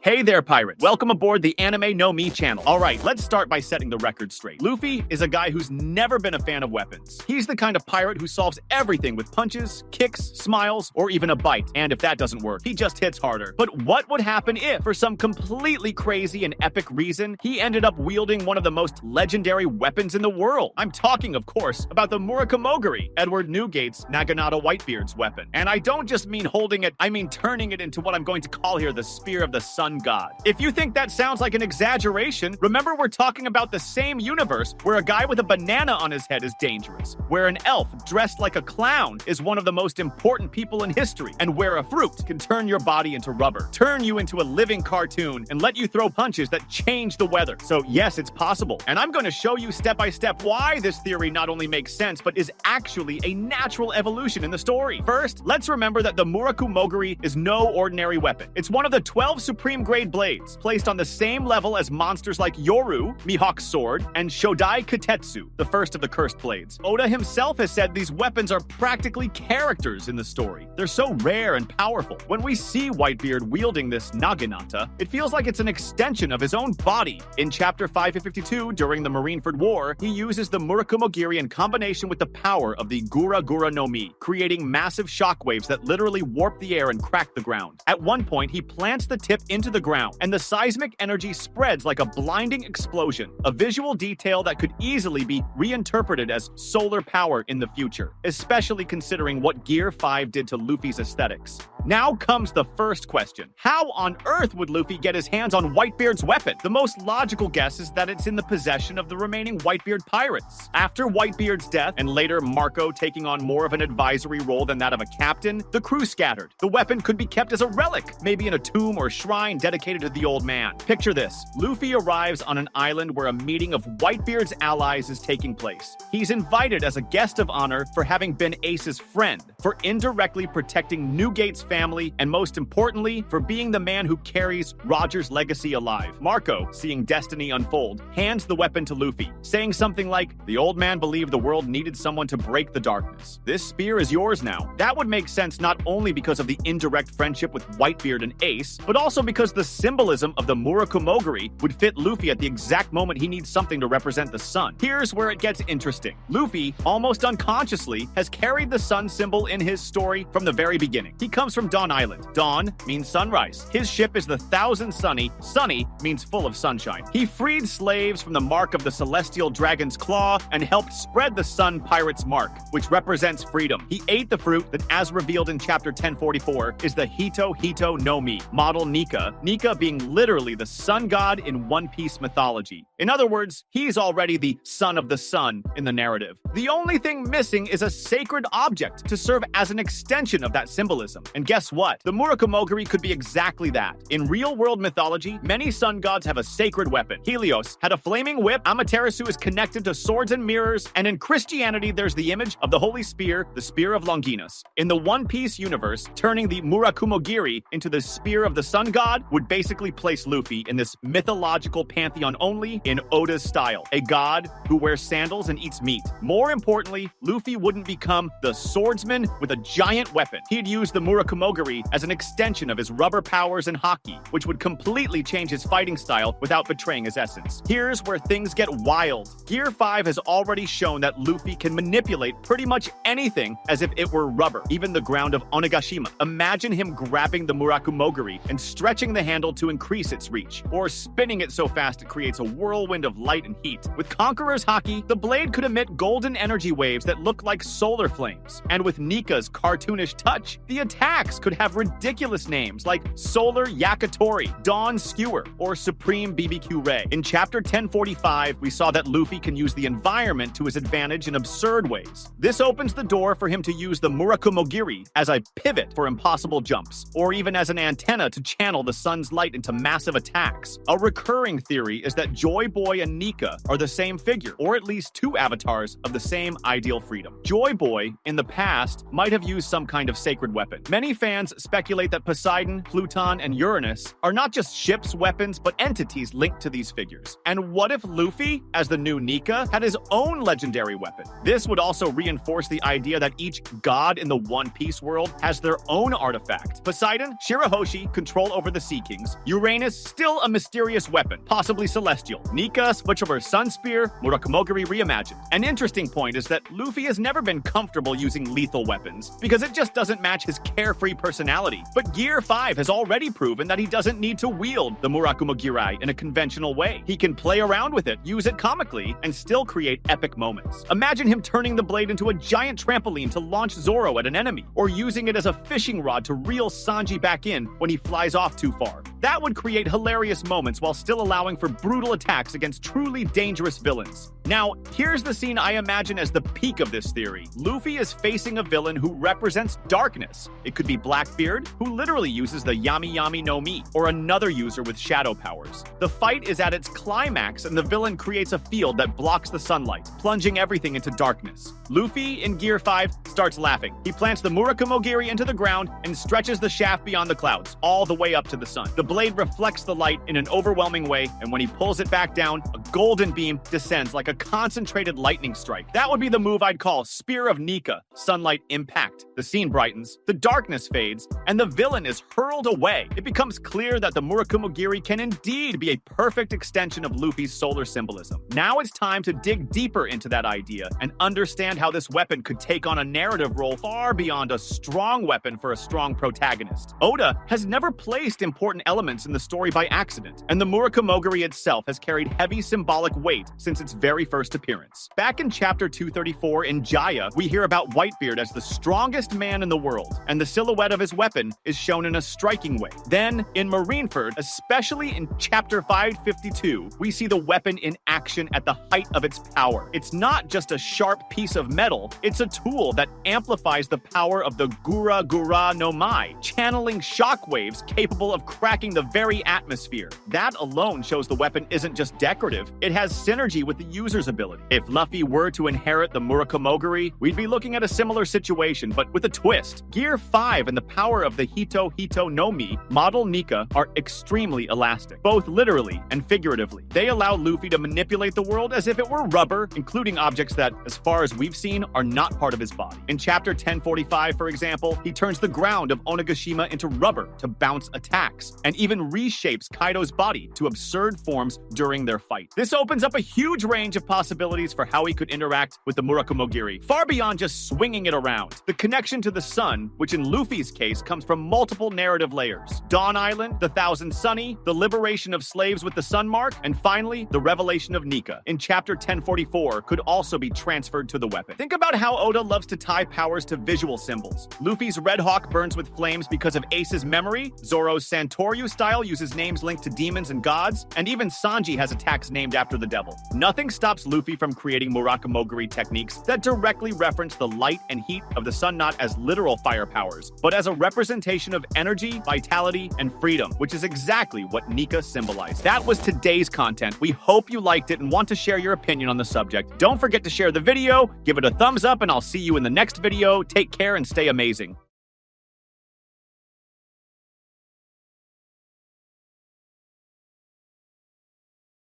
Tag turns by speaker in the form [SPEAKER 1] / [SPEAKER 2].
[SPEAKER 1] Hey there, pirates. Welcome aboard the Anime No Me channel. Alright, let's start by setting the record straight. Luffy is a guy who's never been a fan of weapons. He's the kind of pirate who solves everything with punches, kicks, smiles, or even a bite. And if that doesn't work, he just hits harder. But what would happen if, for some completely crazy and epic reason, he ended up wielding one of the most legendary weapons in the world? I'm talking, of course, about the Murakumogiri, Edward Newgate's Naginata Whitebeard's weapon. And I don't just mean holding it, I mean turning it into what I'm going to call here the Spear of the Sun God. If you think that sounds like an exaggeration, remember we're talking about the same universe where a guy with a banana on his head is dangerous, where an elf dressed like a clown is one of the most important people in history, and where a fruit can turn your body into rubber, turn you into a living cartoon, and let you throw punches that change the weather. So yes, it's possible, and I'm going to show you step by step why this theory not only makes sense, but is actually a natural evolution in the story. First, let's remember that the Murakumogiri is no ordinary weapon. It's one of the 12 supreme grade blades, placed on the same level as monsters like Yoru, Mihawk's sword, and Shodai Kutetsu, the first of the cursed blades. Oda himself has said these weapons are practically characters in the story. They're so rare and powerful. When we see Whitebeard wielding this Naginata, it feels like it's an extension of his own body. In chapter 552, during the Marineford War, he uses the Murakumogiri in combination with the power of the Gura Gura no Mi, creating massive shockwaves that literally warp the air and crack the ground. At one point, he plants the tip into the ground, and the seismic energy spreads like a blinding explosion, a visual detail that could easily be reinterpreted as solar power in the future, especially considering what Gear 5 did to Luffy's aesthetics. Now comes the first question. How on earth would Luffy get his hands on Whitebeard's weapon? The most logical guess is that it's in the possession of the remaining Whitebeard pirates. After Whitebeard's death, and later Marco taking on more of an advisory role than that of a captain, the crew scattered. The weapon could be kept as a relic, maybe in a tomb or shrine dedicated to the old man. Picture this. Luffy arrives on an island where a meeting of Whitebeard's allies is taking place. He's invited as a guest of honor for having been Ace's friend, for indirectly protecting Newgate's family, and most importantly, for being the man who carries Roger's legacy alive. Marco, seeing destiny unfold, hands the weapon to Luffy, saying something like, "The old man believed the world needed someone to break the darkness. This spear is yours now." That would make sense not only because of the indirect friendship with Whitebeard and Ace, but also because the symbolism of the Murakumogiri would fit Luffy at the exact moment he needs something to represent the sun. Here's where it gets interesting. Luffy, almost unconsciously, has carried the sun symbol in his story from the very beginning. He comes from Dawn Island. Dawn means sunrise. His ship is the Thousand Sunny. Sunny means full of sunshine. He freed slaves from the mark of the celestial dragon's claw and helped spread the sun pirate's mark, which represents freedom. He ate the fruit that, as revealed in chapter 1044, is the Hito Hito no Mi, model Nika. Nika being literally the sun god in One Piece mythology. In other words, he's already the son of the sun in the narrative. The only thing missing is a sacred object to serve as an extension of that symbolism. And guess what? The Murakumogiri could be exactly that. In real-world mythology, many sun gods have a sacred weapon. Helios had a flaming whip, Amaterasu is connected to swords and mirrors, and in Christianity, there's the image of the Holy Spear, the Spear of Longinus. In the One Piece universe, turning the Murakumogiri into the Spear of the Sun God would basically place Luffy in this mythological pantheon only in Oda's style, a god who wears sandals and eats meat. More importantly, Luffy wouldn't become the swordsman with a giant weapon. He'd use the Murakumogiri as an extension of his rubber powers and haki, which would completely change his fighting style without betraying his essence. Here's where things get wild. Gear 5 has already shown that Luffy can manipulate pretty much anything as if it were rubber, even the ground of Onigashima. Imagine him grabbing the Murakumogiri and stretching the handle to increase its reach, or spinning it so fast it creates a whirlwind of light and heat. With Conqueror's haki, the blade could emit golden energy waves that look like solar flames. And with Nika's cartoonish touch, the attacks could have ridiculous names like Solar Yakitori, Dawn Skewer, or Supreme BBQ Ray. In chapter 1045, we saw that Luffy can use the environment to his advantage in absurd ways. This opens the door for him to use the Murakumogiri as a pivot for impossible jumps, or even as an antenna to channel the sun's light into massive attacks. A recurring theory is that Joy Boy and Nika are the same figure, or at least two avatars of the same ideal freedom. Joy Boy, in the past, might have used some kind of sacred weapon. Many fans speculate that Poseidon, Pluton, and Uranus are not just ships, weapons, but entities linked to these figures. And what if Luffy, as the new Nika, had his own legendary weapon? This would also reinforce the idea that each god in the One Piece world has their own artifact. Poseidon, Shirahoshi, control over the Sea Kings. Uranus, still a mysterious weapon, possibly celestial. Nika, switchover Sun Spear, Murakumogiri reimagined. An interesting point is that Luffy has never been comfortable using lethal weapons, because it just doesn't match his carefree personality. But Gear 5 has already proven that he doesn't need to wield the Murakumogiri in a conventional way. He can play around with it, use it comically, and still create epic moments. Imagine him turning the blade into a giant trampoline to launch Zoro at an enemy, or using it as a fishing rod to reel Sanji back in when he flies off too far. That would create hilarious moments while still allowing for brutal attacks against truly dangerous villains. Now, here's the scene I imagine as the peak of this theory. Luffy is facing a villain who represents darkness. It could be Blackbeard, who literally uses the Yami Yami no Mi, or another user with shadow powers. The fight is at its climax, and the villain creates a field that blocks the sunlight, plunging everything into darkness. Luffy, in Gear 5, starts laughing. He plants the Murakumogiri into the ground and stretches the shaft beyond the clouds, all the way up to the sun. The blade reflects the light in an overwhelming way, and when he pulls it back down, a golden beam descends like a concentrated lightning strike. That would be the move I'd call Spear of Nika, sunlight impact. The scene brightens, the darkness fades, and the villain is hurled away. It becomes clear that the Murakumogiri can indeed be a perfect extension of Luffy's solar symbolism. Now it's time to dig deeper into that idea and understand how this weapon could take on a narrative role far beyond a strong weapon for a strong protagonist. Oda has never placed important elements in the story by accident, and the Murakumogiri itself has carried heavy symbolic weight since its very first appearance. Back in chapter 234 in Jaya, we hear about Whitebeard as the strongest man in the world, and the silhouette of his weapon is shown in a striking way. Then, in Marineford, especially in chapter 552, we see the weapon in action at the height of its power. It's not just a sharp piece of metal, it's a tool that amplifies the power of the Gura Gura no Mai, channeling shockwaves capable of cracking the very atmosphere. That alone shows the weapon isn't just decorative, it has synergy with the user's ability. If Luffy were to inherit the Murakumogiri, we'd be looking at a similar situation, but with a twist. Gear 5 and the power of the Hito Hito no Mi model Nika are extremely elastic, both literally and figuratively. They allow Luffy to manipulate the world as if it were rubber, including objects that, as far as we've seen, are not part of his body. In chapter 1045, for example, he turns the ground of Onigashima into rubber to bounce attacks, and even reshapes Kaido's body to absurd forms during their fight. This opens up a huge range of possibilities for how he could interact with the Murakumogiri, far beyond just swinging it around. The connection to the sun, which in Luffy's case comes from multiple narrative layers. Dawn Island, the Thousand Sunny, the liberation of slaves with the sun mark, and finally, the revelation of Nika in chapter 1044 could also be transferred to the weapon. Think about how Oda loves to tie powers to visual symbols. Luffy's Red Hawk burns with flames because of Ace's memory, Zoro's Santoryu style uses names linked to demons and gods, and even Sanji has attacks named after the devil. Nothing stops Luffy from creating Murakumogiri techniques that directly reference the light and heat of the sun, not as literal fire powers, but as a representation of energy, vitality, and freedom, which is exactly what Nika symbolized. That was today's content. We hope you liked it and want to share your opinion on the subject. Don't forget to share the video, give it a thumbs up, and I'll see you in the next video. Take care and stay amazing.